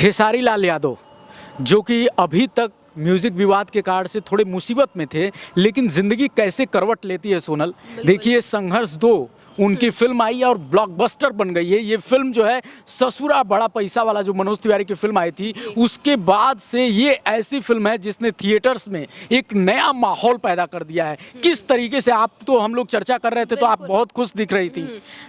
खेसारी लाल यादव जो कि अभी तक म्यूजिक विवाद के कारण से थोड़े मुसीबत में थे, लेकिन जिंदगी कैसे करवट लेती है सोनल। देखिए संघर्ष 2 उनकी फिल्म आई और ब्लॉकबस्टर बन गई है। ये फिल्म जो है ससुरा बड़ा पैसा वाला जो मनोज तिवारी की फिल्म आई थी, उसके बाद से ये ऐसी फिल्म है जिसने थिएटर्स में एक नया माहौल पैदा कर दिया है। किस तरीके से आप, तो हम लोग चर्चा कर रहे थे तो आप बहुत खुश दिख रही थी।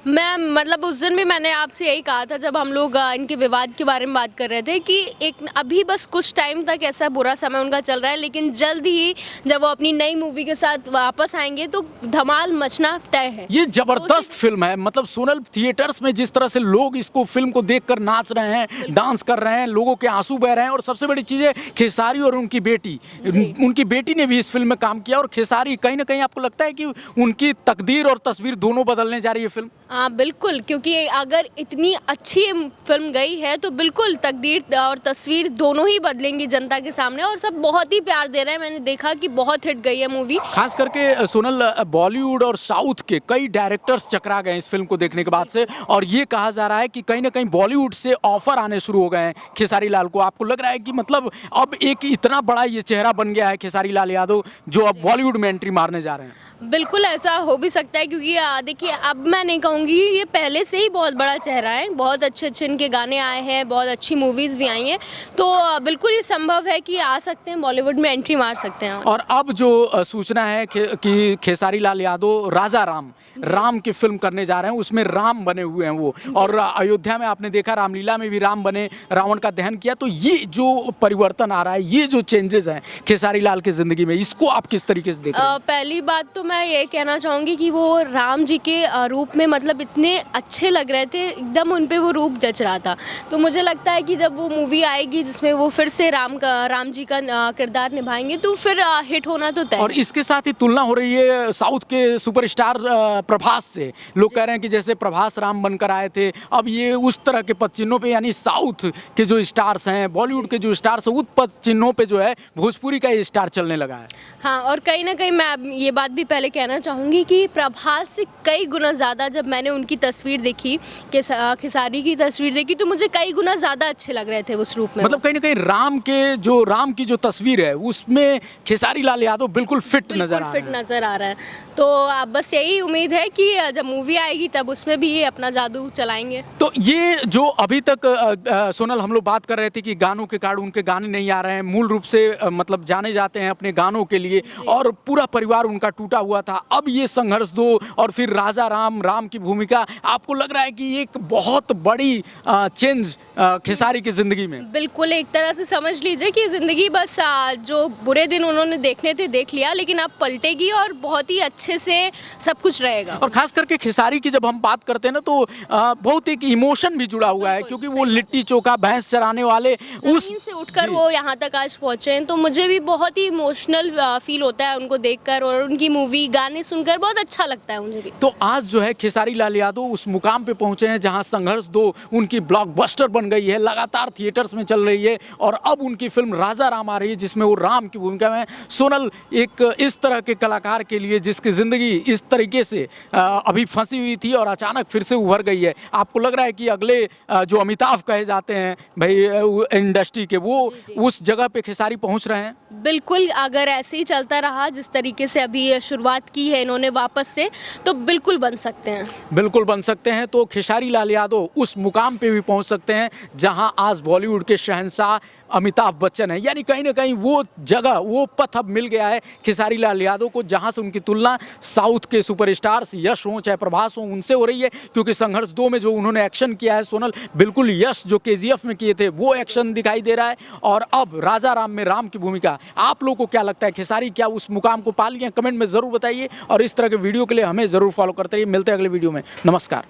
मैं मतलब उस दिन भी मैंने आपसे यही कहा था जब हम लोग इनके विवाद के बारे में बात कर रहे थे कि एक अभी बस कुछ टाइम तक ऐसा बुरा समय उनका चल रहा है, लेकिन जल्द ही जब वो अपनी नई मूवी के साथ वापस आएंगे तो धमाल मचना तय है। ये जबरदस्त फिल्म है। मतलब सोनल, थिएटर्स में जिस तरह से लोग इसको फिल्म को देखकर नाच रहे हैं, डांस कर रहे हैं, लोगों के आंसू बह रहे हैं, और सबसे बड़ी चीज है खेसारी और उनकी बेटी ने भी इस फिल्म में काम किया। और खेसारी कहीं ना कहीं आपको लगता है कि उनकी तकदीर और तस्वीर दोनों बदलने जा रही है फिल्म। हाँ बिल्कुल, क्योंकि अगर इतनी अच्छी फिल्म गई है तो बिल्कुल तकदीर और तस्वीर दोनों ही बदलेंगी जनता के सामने, और सब बहुत ही प्यार दे रहे हैं। मैंने देखा कि बहुत हिट गई है मूवी। खास करके सोनल, बॉलीवुड और साउथ के कई डायरेक्टर्स चकरा गए इस फिल्म को देखने के बाद से, और ये कहा जा रहा है कि कहीं ना कहीं बॉलीवुड से ऑफर आने शुरू हो गए हैं खेसारी लाल को। आपको लग रहा है कि मतलब अब एक इतना बड़ा ये चेहरा बन गया है खेसारी लाल यादव जो अब बॉलीवुड में एंट्री मारने जा रहे हैं? बिल्कुल ऐसा हो भी सकता है, क्योंकि देखिए अब मैं नहीं कहूँगी, ये पहले से ही बहुत बड़ा चेहरा है। बहुत अच्छे अच्छे इनके गाने आए हैं, बहुत अच्छी मूवीज़ भी आई हैं, तो बिल्कुल ये संभव है कि आ सकते हैं, बॉलीवुड में एंट्री मार सकते हैं। और अब जो सूचना है कि खेसारी लाल यादव राजा राम की फिल्म करने जा रहे हैं, उसमें राम बने हुए हैं वो। और अयोध्या में आपने देखा रामलीला में भी राम बने, रावण का दहन किया। तो ये जो परिवर्तन आ रहा है, ये जो चेंजेस हैं खेसारी लाल की जिंदगी में, इसको आप किस तरीके से देख रहे हैं? पहली बात तो मैं ये कहना चाहूँगी कि वो राम जी के रूप में मतलब इतने अच्छे लग रहे थे, एकदम उन पे वो रूप जच रहा था। तो मुझे लगता है कि जब वो मूवी आएगी जिसमें वो फिर से राम जी का किरदार निभाएंगे तो फिर हिट होना तो तय। और इसके साथ ही तुलना हो रही है साउथ के सुपरस्टार प्रभास से। लोग कह रहे हैं कि जैसे प्रभास राम बनकर आए थे, अब ये उस तरह के पद चिन्हों पे, यानी साउथ के जो स्टार्स हैं, बॉलीवुड के जो स्टार्स हैं, उस पद चिन्हों पे जो है भोजपुरी का ये स्टार चलने लगा है। हाँ, और कहीं ना कहीं मैं ये बात भी पहले कहना चाहूँगी कि प्रभास से कई गुना ज़्यादा जब मैंने उनकी तस्वीर देखी, खेसारी की तस्वीर देखी, तो मुझे कई गुना ज़्यादा अच्छे लग रहे थे उस रूप में। मतलब कहीं ना कहीं राम की जो तस्वीर है उसमें खेसारी लाल यादव बिल्कुल फिट नजर आ रहा है। तो अब बस यही उम्मीद है कि जब मूवी आएगी तब उसमें भी ये अपना जादू चलाएंगे। तो ये जो अभी तक सोनल हम लोग बात कर रहे थे कि गानों के कारण उनके गाने नहीं आ रहे हैं, मूल रूप से मतलब जाने जाते हैं अपने गानों के लिए, और पूरा परिवार उनका टूटा हुआ था। अब ये संघर्ष 2 और फिर राजा राम की भूमिका, आपको लग रहा है कि ये एक बहुत बड़ी चेंज खेसारी की जिंदगी में? बिल्कुल, एक तरह से समझ लीजिए कि जिंदगी बस जो बुरे दिन उन्होंने देखने थे देख लिया, लेकिन अब पलटेगी और बहुत ही अच्छे से सब कुछ रहेगा। और खास करके खेसारी की जब हम बात करते हैं ना, तो बहुत एक इमोशन भी जुड़ा हुआ है, क्योंकि वो लिट्टी चोखा भैंस चराने वाले उस से उठकर वो यहाँ तक आज पहुंचे हैं, तो मुझे भी बहुत ही इमोशनल फील होता है उनको देखकर, और उनकी मूवी गाने सुनकर बहुत अच्छा लगता है मुझे भी। तो आज जो है खेसारी लाल यादव उस मुकाम पे पहुंचे हैं जहां संघर्ष 2 उनकी ब्लॉकबस्टर बन गई है, लगातार थिएटर्स में चल रही है, और अब उनकी फिल्म राजा राम आ रही है जिसमें वो राम की भूमिका में। सोनल, एक इस तरह के कलाकार के लिए जिसकी जिंदगी इस तरीके से अभी फंसी हुई थी और अचानक फिर से उभर गई है, आपको लग रहा है कि अगले जो अमिताभ कहे जाते हैं भाई इंडस्ट्री के, वो उस जगह पे खेसारी पहुंच रहे हैं? बिल्कुल, अगर ऐसे ही चलता रहा जिस तरीके से अभी शुरुआत की है इन्होंने वापस से, तो बिल्कुल बन सकते हैं। बिल्कुल बन सकते हैं। तो खेसारी लाल यादव उस मुकाम पे भी पहुंच सकते हैं जहां आज बॉलीवुड के शहंशाह अमिताभ बच्चन है। यानी कहीं ना कहीं वो जगह, वो पथ अब मिल गया है खेसारी लाल यादव को, जहां से उनकी तुलना साउथ के सुपरस्टार्स यश हो चाहे प्रभास हो उनसे हो रही है। क्योंकि संघर्ष 2 में जो उन्होंने एक्शन किया है सोनल, बिल्कुल यश जो KGF में किए थे वो एक्शन दिखाई दे रहा है। और अब राजा राम में राम की भूमिका, आप लोगों को क्या लगता है, खेसारी क्या उस मुकाम को पा लिया? कमेंट में जरूर बताइए, और इस तरह के वीडियो के लिए हमें जरूर फॉलो करते रहिए। मिलते हैं अगले वीडियो में। नमस्कार।